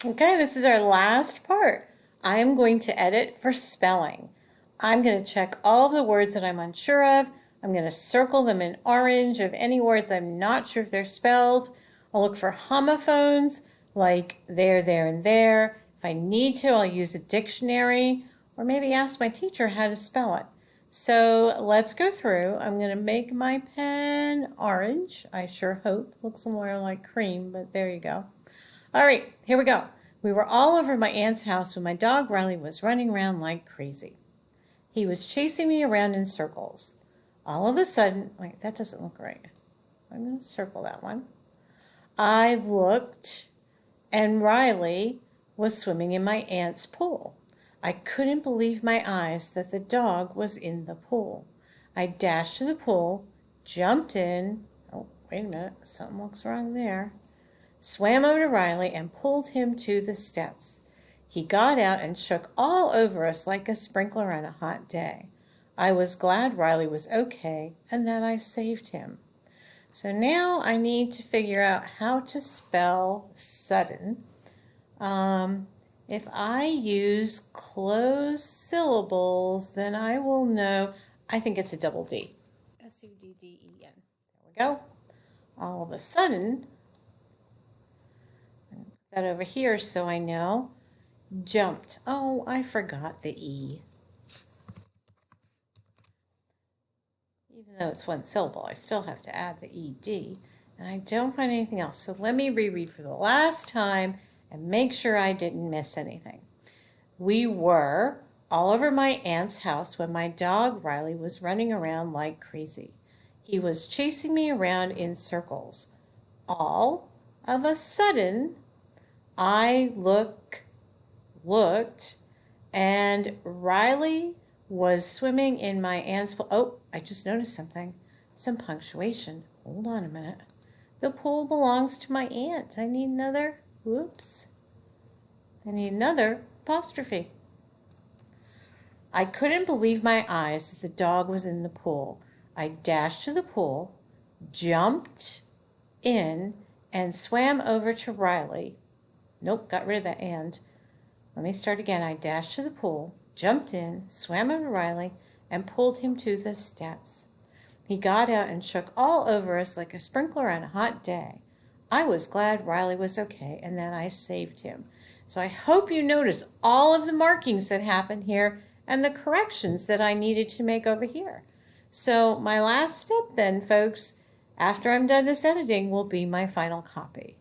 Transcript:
Okay, this is our last part. I am going to edit for spelling. I'm going to check all of the words that I'm unsure of. I'm going to circle them in orange of any words I'm not sure if they're spelled. I'll look for homophones like there, and there. If I need to, I'll use a dictionary or maybe ask my teacher how to spell it. So let's go through. I'm going to make my pen orange. I sure hope. Looks more like cream, but there you go. All right, here we go. We were all over my aunt's house when my dog Riley was running around like crazy. He was chasing me around in circles. All of a sudden, wait, that doesn't look right. I'm going to circle that one. I looked, and Riley was swimming in my aunt's pool. I couldn't believe my eyes that the dog was in the pool. I dashed to the pool, jumped in. Oh, wait a minute, something looks wrong there. Swam over to Riley and pulled him to the steps. He got out and shook all over us like a sprinkler on a hot day. I was glad Riley was okay and that I saved him. So now I need to figure out how to spell sudden. If I use closed syllables, then I will know. I think it's a double D. Sudden. There we go. All of a sudden, put that over here so I know. Jumped. Oh, I forgot the E. Even though it's one syllable, I still have to add the ED. And I don't find anything else. So let me reread for the last time and make sure I didn't miss anything. We were all over my aunt's house when my dog Riley was running around like crazy. He was chasing me around in circles. All of a sudden, I looked, and Riley was swimming in my aunt's pool. Oh, I just noticed something. Some punctuation. Hold on a minute. The pool belongs to my aunt. I need another. Whoops. I need another apostrophe. I couldn't believe my eyes that the dog was in the pool. I dashed to the pool, jumped in, and swam over to Riley. Nope, got rid of that and. Let me start again. I dashed to the pool, jumped in, swam over Riley, and pulled him to the steps. He got out and shook all over us like a sprinkler on a hot day. I was glad Riley was okay and that I saved him. So I hope you notice all of the markings that happened here and the corrections that I needed to make over here. So my last step then, folks, after I'm done this editing, will be my final copy.